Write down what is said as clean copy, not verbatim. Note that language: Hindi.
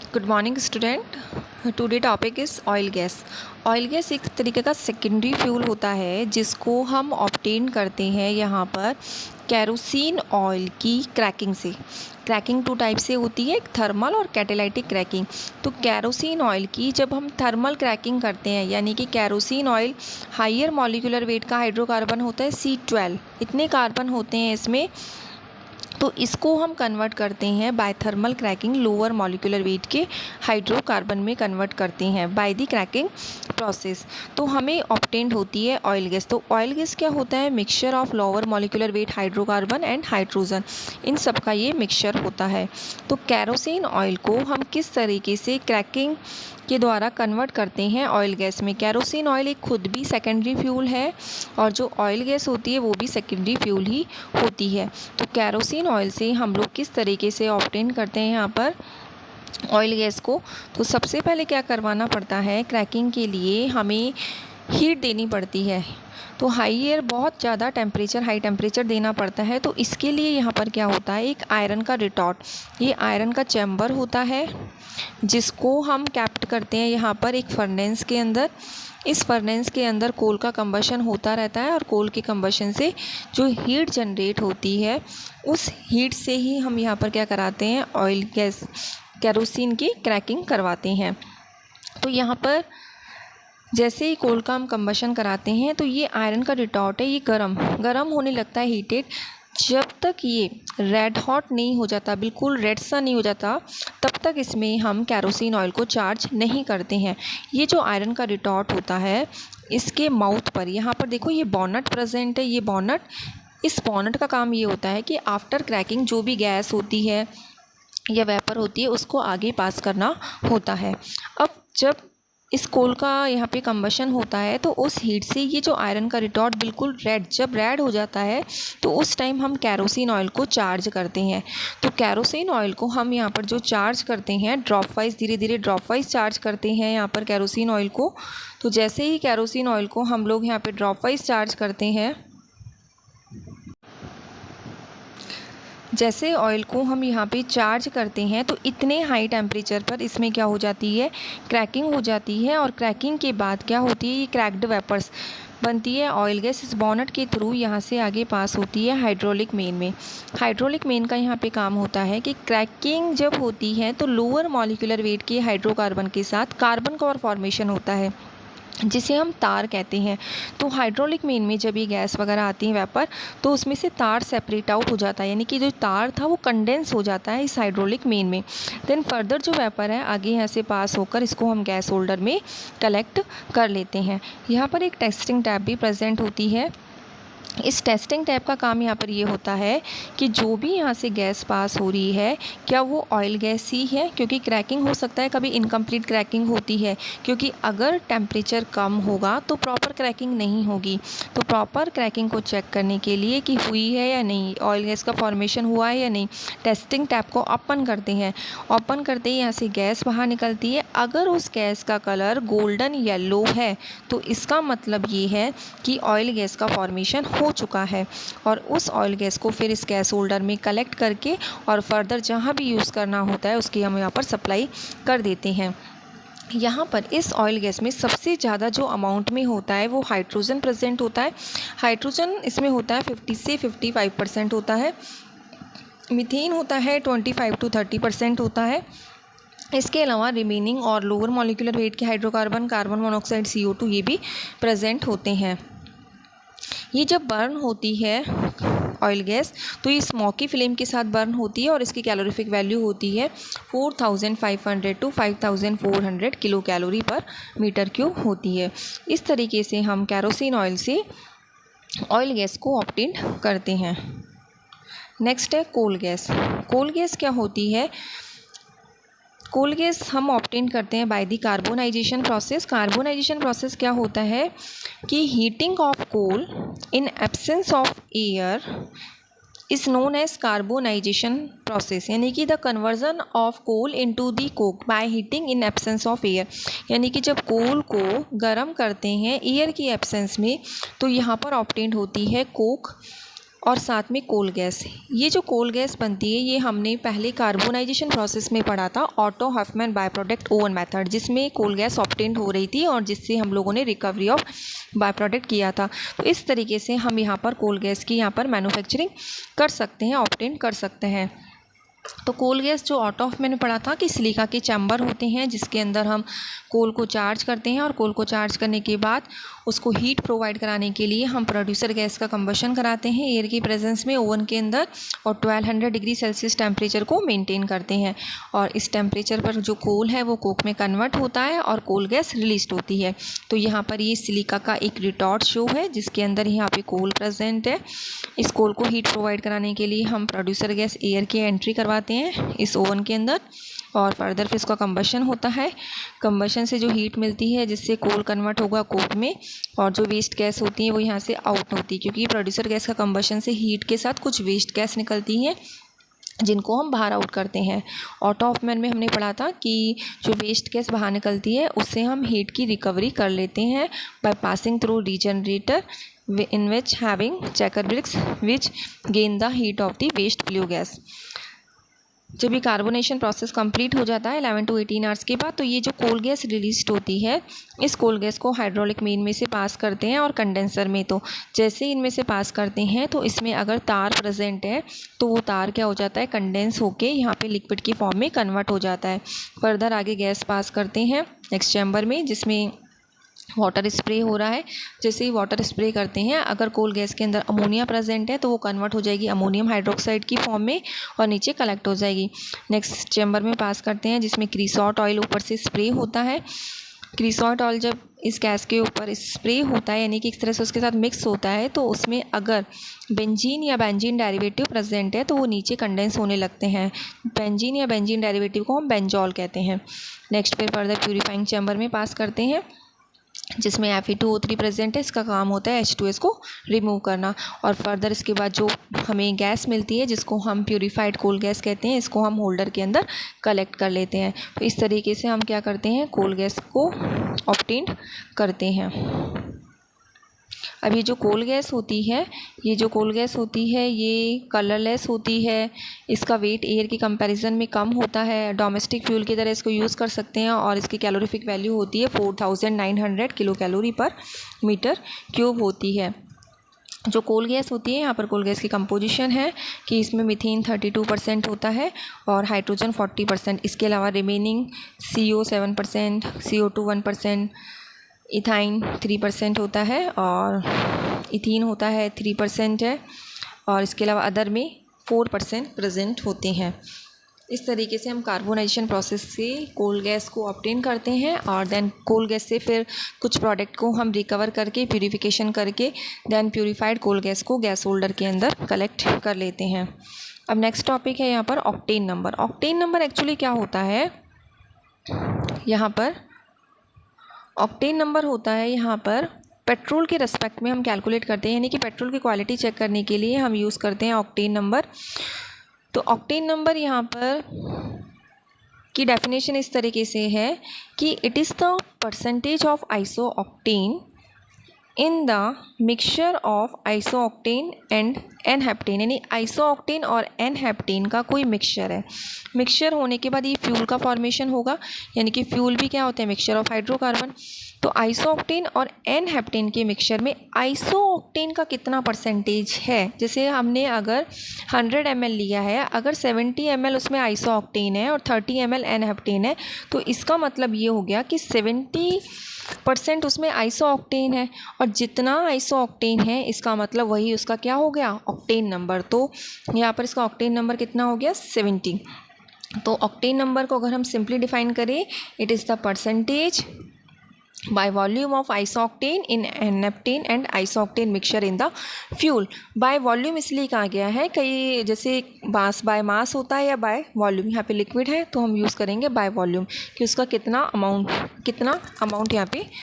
Good morning student. Today topic is oil gas. Oil gas एक तरीके का सेकेंडरी फ्यूल होता है जिसको हम ऑब्टेन करते हैं यहाँ पर कैरोसिन ऑयल की क्रैकिंग से। क्रैकिंग टू टाइप से होती है, एक थर्मल और कैटालाइटिक क्रैकिंग। तो कैरोसिन ऑयल की जब हम थर्मल क्रैकिंग करते हैं, यानी कि kerosene oil higher molecular weight का हाइड्रोकार्बन होता है C12, इतने कार्बन होते हैं इसमें, तो इसको हम कन्वर्ट करते हैं by thermal cracking, lower molecular weight के हाइड्रोकार्बन में कन्वर्ट करते हैं बाय द क्रैकिंग प्रोसेस। तो हमें ऑब्टेन्ड होती है ऑयल गैस। तो ऑयल गैस क्या होता है? Mixture of lower molecular weight hydrocarbon and hydrogen, इन सब का ये मिक्सचर होता है। तो कैरोसिन ऑयल को हम किस तरीके से क्रैकिंग के द्वारा कन्वर्ट करते हैं ऑयल गैस में। कैरोसिन ऑयल एक खुद भी सेकेंडरी फ्यूल है और जो ऑयल गैस होती है वो भी सेकेंडरी फ्यूल ही होती है। तो कैरोसिन ऑयल से हम लोग किस तरीके से ऑब्टेन करते हैं यहाँ पर ऑयल गैस को। तो सबसे पहले क्या करवाना पड़ता है, क्रैकिंग के लिए हमें हीट देनी पड़ती है। तो बहुत ज़्यादा टेम्परेचर, हाई टेम्परेचर देना पड़ता है। तो इसके लिए यहाँ पर क्या होता है, एक आयरन का रिटॉर्ट, ये आयरन का चैम्बर होता है जिसको हम कैप्ट करते हैं यहाँ पर एक फर्नेस के अंदर। इस फर्नेस के अंदर कोल का कंबशन होता रहता है और कोल के कंबशन से जो हीट जनरेट होती है उस हीट से ही हम यहाँ पर क्या कराते हैं, ऑयल गैस कैरोसिन की क्रैकिंग करवाते हैं। तो यहाँ पर जैसे ही कोल का हम कंबशन कराते हैं तो ये आयरन का रिटॉर्ट है, ये गरम होने लगता है, हीटेड। जब तक ये रेड हॉट नहीं हो जाता, बिल्कुल रेड सा नहीं हो जाता, तब तक इसमें हम कैरोसिन ऑयल को चार्ज नहीं करते हैं। ये जो आयरन का रिटॉर्ट होता है, इसके माउथ पर यहाँ पर देखो ये बॉनट प्रेजेंट है। ये बॉनट, इस बॉनट का काम ये होता है कि आफ्टर क्रैकिंग जो भी गैस होती है या वेपर होती है उसको आगे पास करना होता है। अब जब इस कोल का यहाँ पे कंबशन होता है तो उस हीट से ये जो आयरन का रिटॉर्ट बिल्कुल जब रेड हो जाता है तो उस टाइम हम कैरोसिन ऑयल को चार्ज करते हैं। तो कैरोसिन ऑयल को हम यहाँ पर जो चार्ज करते हैं ड्रॉप वाइज, धीरे धीरे ड्रॉप वाइज चार्ज करते हैं यहाँ पर कैरोसिन ऑयल को। तो जैसे ही कैरोसिन ऑयल को हम लोग यहाँ पर ड्रॉप वाइज चार्ज करते हैं, जैसे ऑयल को हम यहाँ पे चार्ज करते हैं तो इतने हाई टेम्परेचर पर इसमें क्या हो जाती है, क्रैकिंग हो जाती है। और क्रैकिंग के बाद क्या होती है, ये क्रैक्ड वेपर्स बनती है ऑयल गैस। इस बॉनट के थ्रू यहाँ से आगे पास होती है हाइड्रोलिक मेन में। हाइड्रोलिक मेन का यहाँ पे काम होता है कि क्रैकिंग जब होती है तो लोअर मॉलिक्यूलर वेट के हाइड्रोकार्बन के साथ कार्बन कोर फॉर्मेशन होता है जिसे हम तार कहते हैं। तो हाइड्रोलिक मेन में जब ये गैस वगैरह आती है वेपर, तो उसमें से तार सेपरेट आउट हो जाता है, यानी कि जो तार था वो कंडेंस हो जाता है इस हाइड्रोलिक मेन में। देन फर्दर जो वेपर है आगे यहाँ से पास होकर इसको हम गैस होल्डर में कलेक्ट कर लेते हैं। यहाँ पर एक टेस्टिंग टैप भी प्रेजेंट होती है। इस टेस्टिंग टैप का काम यहाँ पर ये होता है कि जो भी यहाँ से गैस पास हो रही है क्या वो ऑयल गैस ही है, क्योंकि क्रैकिंग हो सकता है कभी इनकम्प्लीट क्रैकिंग होती है, क्योंकि अगर टेम्परेचर कम होगा तो प्रॉपर क्रैकिंग नहीं होगी। तो प्रॉपर क्रैकिंग को चेक करने के लिए कि हुई है या नहीं, ऑयल गैस का फॉर्मेशन हुआ है या नहीं, टेस्टिंग टैप को ओपन करते हैं। ओपन करते ही यहाँ से गैस बाहर निकलती है। अगर उस गैस का कलर गोल्डन येलो है तो इसका मतलब ये है कि ऑयल गैस का फॉर्मेशन हो चुका है। और उस ऑयल गैस को फिर इस गैस होल्डर में कलेक्ट करके और फर्दर जहाँ भी यूज़ करना होता है उसकी हम यहाँ पर सप्लाई कर देते हैं। यहाँ पर इस ऑयल गैस में सबसे ज़्यादा जो अमाउंट में होता है वो हाइड्रोजन प्रेजेंट होता है। हाइड्रोजन इसमें होता है 50 से 55% होता है। मीथेन होता है 25 to 30% होता है। इसके अलावा रिमेनिंग और लोअर मॉलिक्यूलर वेट के हाइड्रोकार्बन, कार्बन मोनोऑक्साइड, CO2 ये भी प्रेजेंट होते हैं। ये जब बर्न होती है ऑयल गैस तो ये स्मोकी फ्लेम के साथ बर्न होती है और इसकी कैलोरीफिक वैल्यू होती है 4500 to 5400 किलो कैलोरी पर मीटर क्यूब होती है। इस तरीके से हम कैरोसिन ऑयल से ऑयल गैस को ऑब्टेन करते हैं। नेक्स्ट है कोल गैस। कोल गैस क्या होती है? कोल गैस हम ऑब्टेन करते हैं by the carbonisation process. Carbonisation process क्या होता है कि heating of coal in absence of air is known as carbonisation process, यानी कि the conversion of coal into the coke by heating in absence of air. यानी कि जब कोल को गर्म करते हैं एयर की एब्सेंस में तो यहाँ पर ऑब्टेन होती है कोक। और साथ में कोल गैस। ये जो कोल गैस बनती है ये हमने पहले कार्बोनाइजेशन प्रोसेस में पढ़ा था, auto Huffman by product oven method, जिसमें कोल गैस ऑब्टेन्ड हो रही थी और जिससे हम लोगों ने रिकवरी ऑफ बाय प्रोडक्ट किया था। तो इस तरीके से हम यहाँ पर कोल गैस की यहाँ पर मैन्युफैक्चरिंग कर सकते हैं, ऑब्टेन कर सकते हैं। तो कोल गैस जो ऑटो ऑफ मैंने पढ़ा था कि सिलिका के चैम्बर होते हैं जिसके अंदर हम कोल को चार्ज करते हैं और कोल को चार्ज करने के बाद उसको हीट प्रोवाइड कराने के लिए हम प्रोड्यूसर गैस का कंबशन कराते हैं एयर की प्रेजेंस में ओवन के अंदर और 1200 डिग्री सेल्सियस टेम्परेचर को मेंटेन करते हैं और इस टेम्परेचर पर जो कोल है वो कोक में कन्वर्ट होता है और कोल गैस रिलीज होती है। तो यहाँ पर ये सिलिका का एक रिटॉर्ट शो है जिसके अंदर यहाँ पे कोल प्रेजेंट है। इस कोल को हीट प्रोवाइड कराने के लिए हम प्रोड्यूसर गैस एयर की एंट्री करवाते हैं इस ओवन के अंदर और फर्दर फिर इसका कंबशन होता है। कंबशन से जो हीट मिलती है जिससे कोल कन्वर्ट होगा कोक में और जो वेस्ट गैस होती है वो यहाँ से आउट होती है, क्योंकि प्रोड्यूसर गैस का कंबशन से हीट के साथ कुछ वेस्ट गैस निकलती है जिनको हम बाहर आउट करते हैं। ऑटो ऑफ मैन में हमने पढ़ा था कि जो वेस्ट गैस बाहर निकलती है उससे हम हीट की रिकवरी कर लेते हैं by passing through regenerator in which having checker bricks which gain the heat of the waste flue gas। जब ये कार्बोनेशन प्रोसेस कंप्लीट हो जाता है 11 to 18 आवर्स के बाद, तो ये जो कोल गैस रिलीज होती है इस कोल गैस को हाइड्रोलिक मेन में से पास करते हैं और कंडेंसर में। तो जैसे ही इनमें से पास करते हैं तो इसमें अगर तार प्रेजेंट है तो वो तार क्या हो जाता है, कंडेंस होके यहाँ पे लिक्विड की फॉर्म में कन्वर्ट हो जाता है। फर्दर आगे गैस पास करते हैं नेक्स्ट चैम्बर में जिसमें वाटर स्प्रे हो रहा है। जैसे ही वाटर स्प्रे करते हैं अगर कोल गैस के अंदर अमोनिया प्रेजेंट है तो वो कन्वर्ट हो जाएगी अमोनियम हाइड्रोक्साइड की फॉर्म में और नीचे कलेक्ट हो जाएगी। नेक्स्ट चैम्बर में पास करते हैं जिसमें क्रीसॉट ऑयल ऊपर से स्प्रे होता है। क्रीसॉट ऑयल जब इस गैस के ऊपर स्प्रे होता है यानी कि एक तरह से उसके साथ मिक्स होता है तो उसमें अगर बेंजीन या बेंजीन डेरिवेटिव प्रेजेंट है तो वो नीचे कंडेंस होने लगते हैं। बेंजीन या बेंजीन डेरिवेटिव को हम बेंजॉल कहते हैं। नेक्स्ट फिर फर्दर प्यूरीफाइंग चैम्बर में पास करते हैं जिसमें Fe2O3 प्रेजेंट है। इसका काम होता है H2S को रिमूव करना और फर्दर इसके बाद जो हमें गैस मिलती है जिसको हम प्यूरीफाइड कोल गैस कहते हैं इसको हम होल्डर के अंदर कलेक्ट कर लेते हैं। तो इस तरीके से हम क्या करते हैं, कोल गैस को ऑब्टेन करते हैं। अब ये जो कोल गैस होती है ये कलरलेस होती है, इसका वेट एयर के कंपैरिजन में कम होता है, डोमेस्टिक फ्यूल की तरह इसको यूज़ कर सकते हैं और इसकी कैलोरीफिक वैल्यू होती है 4900 किलो कैलोरी पर मीटर क्यूब होती है। जो कोल गैस होती है यहाँ पर कोल गैस की कंपोजिशन है कि इसमें मीथेन 32% होता है और हाइड्रोजन 40%। इसके अलावा रिमेनिंग CO 7%, CO2 1%, इथाइन 3% होता है और इथीन होता है 3% है और इसके अलावा अदर में 4% प्रेजेंट होते हैं। इस तरीके से हम कार्बोनाइजेशन प्रोसेस से कोल गैस को ऑब्टेन करते हैं और देन कोल गैस से फिर कुछ प्रोडक्ट को हम रिकवर करके प्यूरिफिकेशन करके देन प्यूरिफाइड कोल गैस को गैस होल्डर के अंदर कलेक्ट कर लेते हैं। अब नेक्स्ट टॉपिक है यहाँ पर octane number. Octane number actually क्या होता है, यहाँ पर ऑक्टेन नंबर होता है यहाँ पर पेट्रोल के रेस्पेक्ट में हम कैलकुलेट करते हैं, यानी कि पेट्रोल की क्वालिटी चेक करने के लिए हम यूज़ करते हैं ऑक्टेन नंबर। तो ऑक्टेन नंबर यहाँ पर की डेफिनेशन इस तरीके से है कि it is the percentage of iso octane in the mixture of iso octane and n heptane, यानी आइसो ऑक्टेन और एन हेप्टेन का कोई मिक्सचर है। मिक्सचर होने के बाद ये फ्यूल का फॉर्मेशन होगा, यानी कि फ्यूल भी क्या होता है, मिक्सचर ऑफ हाइड्रोकार्बन। तो आइसो ऑक्टेन और एन हेप्टेन के मिक्सचर में आइसो ऑक्टेन का कितना परसेंटेज है, जैसे हमने अगर 100 ml लिया है, अगर 70 ml उसमें आइसो ऑक्टेन है और 30 ml एन हेप्टेन है तो इसका मतलब ये हो गया कि 70% उसमें आइसो ऑक्टेन है और जितना आइसो ऑक्टेन है इसका मतलब वही उसका क्या हो गया, ऑक्टेन नंबर। तो यहाँ पर इसका ऑक्टेन नंबर कितना हो गया, 70। तो ऑक्टेन नंबर को अगर हम सिंपली डिफाइन करें, it is the percentage by volume of isooctane in n-heptane and isooctane mixture in the fuel। by volume इसलिए कहा गया है, कई जैसे बाय मास होता है या बाय वॉल्यूम, यहाँ पे लिक्विड है तो हम यूज़ करेंगे बाय वॉल्यूम कि उसका कितना अमाउंट यहाँ पे